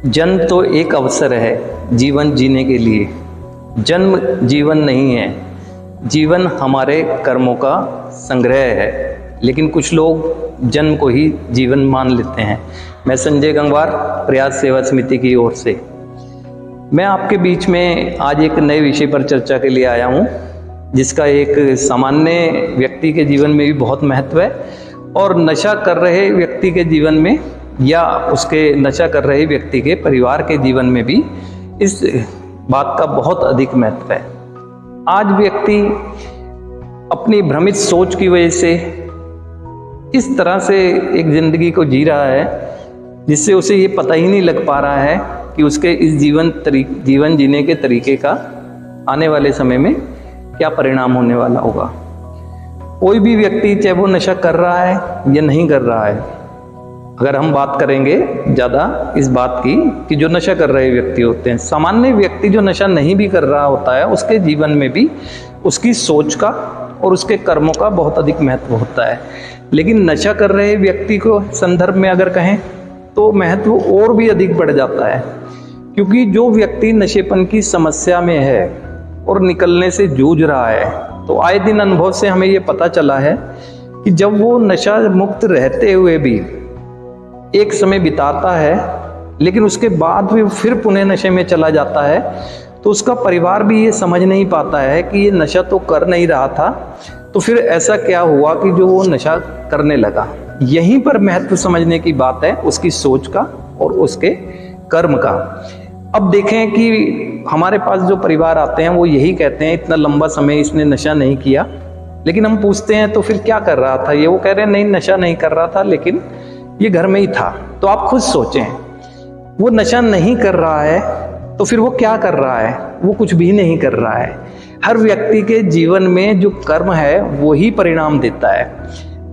जन्म तो एक अवसर है जीवन जीने के लिए। जन्म जीवन नहीं है, जीवन हमारे कर्मों का संग्रह है। लेकिन कुछ लोग जन्म को ही जीवन मान लेते हैं। मैं संजय गंगवार, प्रयास सेवा समिति की ओर से मैं आपके बीच में आज एक नए विषय पर चर्चा के लिए आया हूँ, जिसका एक सामान्य व्यक्ति के जीवन में भी बहुत महत्व है और नशा कर रहे व्यक्ति के जीवन में या उसके नशा कर रहे व्यक्ति के परिवार के जीवन में भी इस बात का बहुत अधिक महत्व है। आज व्यक्ति अपनी भ्रमित सोच की वजह से इस तरह से एक जिंदगी को जी रहा है जिससे उसे ये पता ही नहीं लग पा रहा है कि उसके इस जीवन जीने के तरीके का आने वाले समय में क्या परिणाम होने वाला होगा। कोई भी व्यक्ति, चाहे वो नशा कर रहा है या नहीं कर रहा है, अगर हम बात करेंगे ज़्यादा इस बात की कि जो नशा कर रहे व्यक्ति होते हैं, सामान्य व्यक्ति जो नशा नहीं भी कर रहा होता है, उसके जीवन में भी उसकी सोच का और उसके कर्मों का बहुत अधिक महत्व होता है। लेकिन नशा कर रहे व्यक्ति को संदर्भ में अगर कहें तो महत्व और भी अधिक बढ़ जाता है, क्योंकि जो व्यक्ति नशेपन की समस्या में है और निकलने से जूझ रहा है, तो आए दिन अनुभव से हमें ये पता चला है कि जब वो नशा मुक्त रहते हुए भी एक समय बिताता है, लेकिन उसके बाद भी फिर पुनः नशे में चला जाता है, तो उसका परिवार भी ये समझ नहीं पाता है कि ये नशा तो कर नहीं रहा था, तो फिर ऐसा क्या हुआ कि जो वो नशा करने लगा। यहीं पर महत्व समझने की बात है उसकी सोच का और उसके कर्म का। अब देखें कि हमारे पास जो परिवार आते हैं वो यही कहते हैं इतना लंबा समय इसने नशा नहीं किया, लेकिन हम पूछते हैं तो फिर क्या कर रहा था ये, वो कह रहे हैं नहीं नशा नहीं कर रहा था, लेकिन ये घर में ही था। तो आप खुद सोचें, वो नशा नहीं कर रहा है तो फिर वो क्या कर रहा है? वो कुछ भी नहीं कर रहा है। हर व्यक्ति के जीवन में जो कर्म है वो ही परिणाम देता है।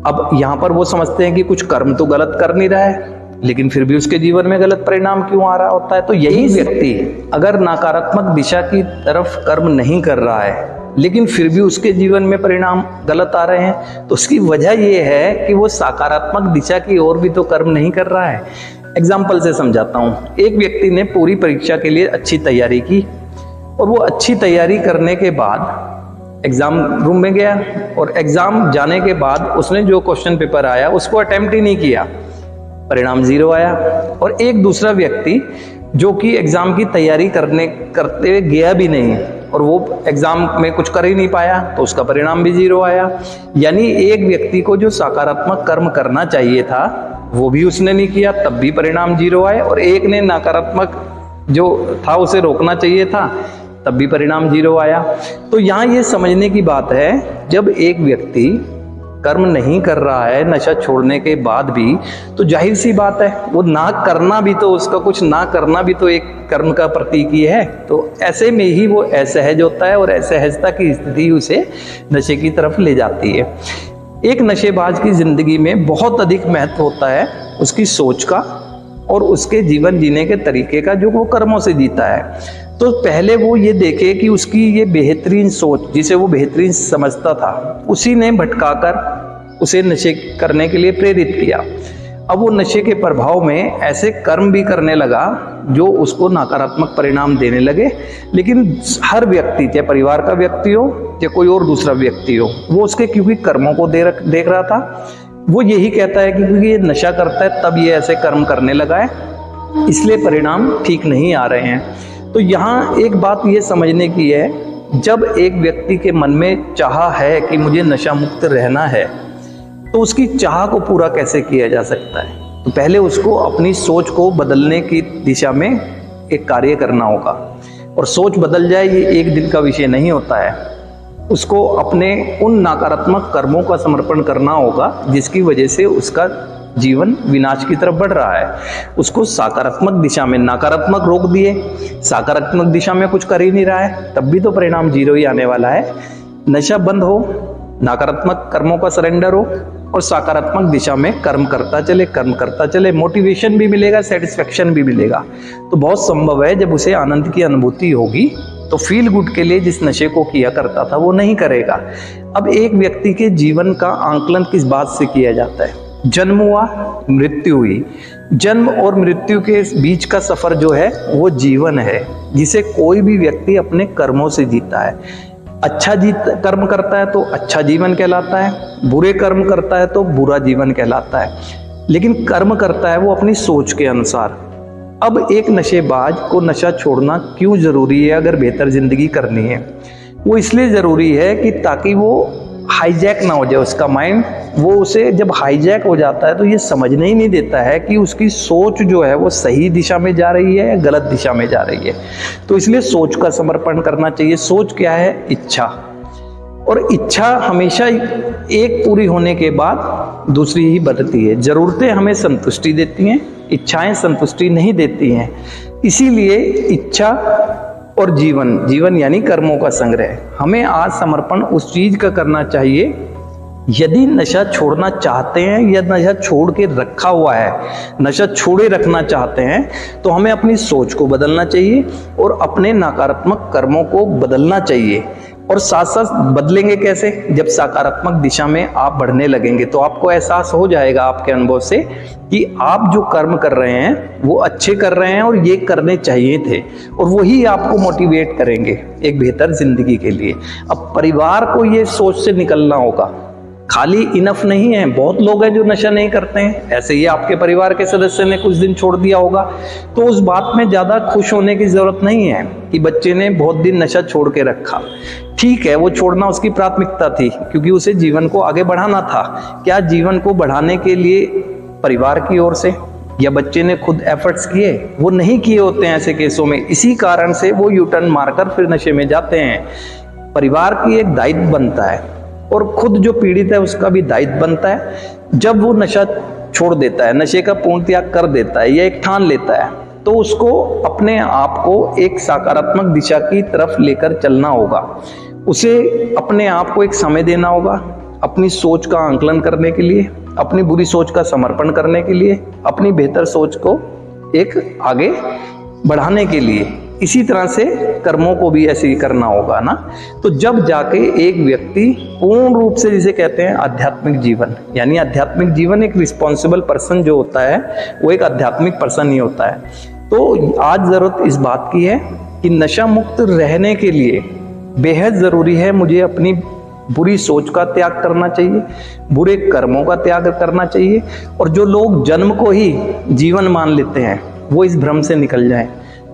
अब यहाँ पर वो समझते हैं कि कुछ कर्म तो गलत कर नहीं रहा है, लेकिन फिर भी उसके जीवन में गलत परिणाम क्यों आ रहा होता है? तो यही व्यक्ति अगर नकारात्मक दिशा की तरफ कर्म नहीं कर रहा है, लेकिन फिर भी उसके जीवन में परिणाम गलत आ रहे हैं, तो उसकी वजह यह है कि वो सकारात्मक दिशा की ओर भी तो कर्म नहीं कर रहा है। एग्जाम्पल से समझाता हूँ। एक व्यक्ति ने पूरी परीक्षा के लिए अच्छी तैयारी की और वो अच्छी तैयारी करने के बाद एग्जाम रूम में गया और एग्जाम जाने के बाद उसने जो क्वेश्चन पेपर आया उसको अटेम्प्ट ही नहीं किया, परिणाम 0 आया। और एक दूसरा व्यक्ति जो कि एग्जाम की तैयारी करते हुए गया भी नहीं और वो एग्जाम में कुछ कर ही नहीं पाया, तो उसका परिणाम भी 0 आया। यानी एक व्यक्ति को जो सकारात्मक कर्म करना चाहिए था वो भी उसने नहीं किया, तब भी परिणाम 0 आए, और एक ने नकारात्मक जो था उसे रोकना चाहिए था, तब भी परिणाम 0 आया। तो यहाँ ये समझने की बात है, जब एक व्यक्ति कर्म नहीं कर रहा है नशा छोड़ने के बाद भी, तो जाहिर सी बात है वो ना करना भी तो उसका कुछ ना करना भी तो एक कर्म का प्रतीक ही है। तो ऐसे में ही वो असहज होता है और असहजता की स्थिति उसे नशे की तरफ ले जाती है। एक नशेबाज की जिंदगी में बहुत अधिक महत्व होता है उसकी सोच का और उसके जीवन जीने के तरीके का, जो वो कर्मों से जीता है। तो पहले वो ये देखे कि उसकी ये बेहतरीन सोच, जिसे वो बेहतरीन समझता था, उसी ने भटकाकर उसे नशे करने के लिए प्रेरित किया। अब वो नशे के प्रभाव में ऐसे कर्म भी करने लगा जो उसको नकारात्मक परिणाम देने लगे। लेकिन हर व्यक्ति, चाहे परिवार का व्यक्ति हो या कोई और दूसरा व्यक्ति हो, वो उसके क्योंकि कर्मों को देख रहा था, वो यही कहता है कि क्योंकि ये नशा करता है तब ये ऐसे कर्म करने लगा है, इसलिए परिणाम ठीक नहीं आ रहे हैं। तो यहाँ एक बात ये समझने की है, जब एक व्यक्ति के मन में चाह है कि मुझे नशा मुक्त रहना है, तो उसकी चाह को पूरा कैसे किया जा सकता है? तो पहले उसको अपनी सोच को बदलने की दिशा में एक कार्य करना होगा, और सोच बदल जाए ये एक दिन का विषय नहीं होता है। उसको अपने उन नकारात्मक कर्मों का समर्पण करना होगा जिसकी वजह से उसका जीवन विनाश की तरफ बढ़ रहा है। उसको सकारात्मक दिशा में, नकारात्मक रोक दिए, सकारात्मक दिशा में कुछ कर ही नहीं रहा है, तब भी तो परिणाम 0 ही आने वाला है। नशा बंद हो, नकारात्मक कर्मों का सरेंडर हो और सकारात्मक दिशा में कर्म करता चले, मोटिवेशन भी मिलेगा, सेटिस्फेक्शन भी मिलेगा। तो बहुत संभव है जब उसे आनंद की अनुभूति होगी तो फील गुड के लिए जिस नशे को किया करता था वो नहीं करेगा। अब एक व्यक्ति के जीवन का आंकलन किस बात से किया जाता है? जन्म हुआ, मृत्यु हुई, जन्म और मृत्यु के बीच का सफर जो है वो जीवन है, जिसे कोई भी व्यक्ति अपने कर्मों से जीता है। अच्छा कर्म करता है तो अच्छा जीवन कहलाता है, बुरे कर्म करता है तो बुरा जीवन कहलाता है। लेकिन कर्म करता है वो अपनी सोच के अनुसार। अब एक नशेबाज को नशा छोड़ना क्यों जरूरी है? अगर बेहतर जिंदगी करनी है, वो इसलिए जरूरी है कि ताकि वो हाईजैक ना हो जाए उसका माइंड। वो उसे जब हाईजैक हो जाता है तो ये समझने ही नहीं देता है कि उसकी सोच जो है वो सही दिशा में जा रही है या गलत दिशा में जा रही है। तो इसलिए सोच का समर्पण करना चाहिए। सोच क्या है? इच्छा। और इच्छा हमेशा एक पूरी होने के बाद दूसरी ही बढ़ती है। जरूरतें हमें संतुष्टि देती हैं, इच्छाएं संतुष्टि नहीं देती हैं। इसीलिए इच्छा और जीवन यानी कर्मों का संग्रह, हमें आज समर्पण उस चीज का करना चाहिए। यदि नशा छोड़ना चाहते हैं या नशा छोड़ के रखा हुआ है, नशा छोड़े रखना चाहते हैं, तो हमें अपनी सोच को बदलना चाहिए और अपने नकारात्मक कर्मों को बदलना चाहिए। और साथ साथ बदलेंगे कैसे? जब सकारात्मक दिशा में आप बढ़ने लगेंगे तो आपको एहसास हो जाएगा आपके अनुभव से कि आप जो कर्म कर रहे हैं वो अच्छे कर रहे हैं और ये करने चाहिए थे, और वही आपको मोटिवेट करेंगे एक बेहतर जिंदगी के लिए। अब परिवार को ये सोच से निकलना होगा, खाली इनफ नहीं है। बहुत लोग हैं जो नशा नहीं करते हैं, ऐसे ही आपके परिवार के सदस्य ने कुछ दिन छोड़ दिया होगा, तो उस बात में ज़्यादा खुश होने की ज़रूरत नहीं है कि बच्चे ने बहुत दिन नशा छोड़ के रखा। ठीक है, वो छोड़ना उसकी प्राथमिकता थी क्योंकि उसे जीवन को आगे बढ़ाना था। क्या जीवन को बढ़ाने के लिए परिवार की ओर से या बच्चे ने खुद एफर्ट्स किए? वो नहीं किए होते हैं ऐसे केसों में। इसी कारण से वो यू टर्न मारकर फिर नशे में जाते हैं। परिवार की एक दायित्व बनता है और खुद जो पीड़ित है उसका भी दायित्व बनता है। जब वो नशा छोड़ देता है, नशे का पूर्ण त्याग कर देता है या एक ठान लेता है, तो उसको अपने आप को एक सकारात्मक दिशा की तरफ लेकर चलना होगा। उसे अपने आप को एक समय देना होगा, अपनी सोच का आंकलन करने के लिए, अपनी बुरी सोच का समर्पण करने के लिए, अपनी बेहतर सोच को एक आगे बढ़ाने के लिए। इसी तरह से कर्मों को भी ऐसे ही करना होगा ना। तो जब जाके एक व्यक्ति पूर्ण रूप से, जिसे कहते हैं आध्यात्मिक जीवन, यानी आध्यात्मिक जीवन, एक रिस्पॉन्सिबल पर्सन जो होता है वो एक आध्यात्मिक पर्सन ही होता है। तो आज जरूरत इस बात की है कि नशा मुक्त रहने के लिए बेहद जरूरी है मुझे अपनी बुरी सोच का त्याग करना चाहिए, बुरे कर्मों का त्याग करना चाहिए। और जो लोग जन्म को ही जीवन मान लेते हैं वो इस भ्रम से निकल जाएं।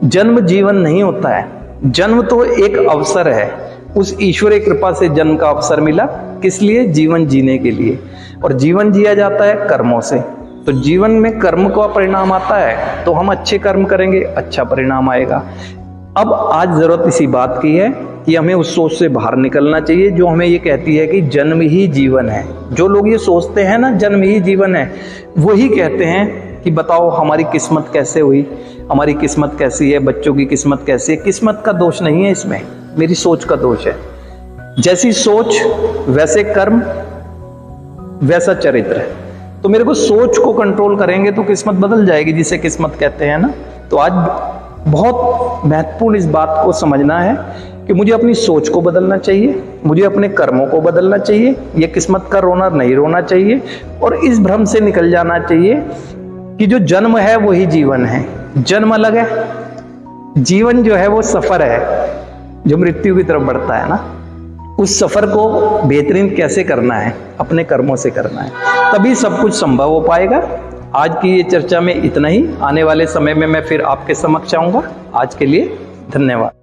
जन्म जीवन नहीं होता है, जन्म तो एक अवसर है। उस ईश्वरीय कृपा से जन्म का अवसर मिला, किस लिए? जीवन जीने के लिए। और जीवन जिया जाता है कर्मों से। तो जीवन में कर्म का परिणाम आता है तो हम अच्छे कर्म करेंगे, अच्छा परिणाम आएगा। अब आज जरूरत इसी बात की है कि हमें उस सोच से बाहर निकलना चाहिए जो हमें ये कहती है कि जन्म ही जीवन है। जो लोग ये सोचते हैं ना जन्म ही जीवन है, वही कहते हैं कि बताओ हमारी किस्मत कैसे हुई, हमारी किस्मत कैसी है, बच्चों की किस्मत कैसी है। किस्मत का दोष नहीं है इसमें, मेरी सोच का दोष है। जैसी सोच वैसे कर्म, वैसा चरित्र। तो मेरे को सोच को कंट्रोल करेंगे तो किस्मत बदल जाएगी, जिसे किस्मत कहते हैं ना। तो आज बहुत महत्वपूर्ण इस बात को समझना है कि मुझे अपनी सोच को बदलना चाहिए, मुझे अपने कर्मों को बदलना चाहिए। ये किस्मत का रोना नहीं रोना चाहिए और इस भ्रम से निकल जाना चाहिए कि जो जन्म है वही जीवन है। जन्म अलग है, जीवन जो है वो सफर है जो मृत्यु की तरफ बढ़ता है ना। उस सफर को बेहतरीन कैसे करना है? अपने कर्मों से करना है, तभी सब कुछ संभव हो पाएगा। आज की ये चर्चा में इतना ही। आने वाले समय में मैं फिर आपके समक्ष आऊंगा। आज के लिए धन्यवाद।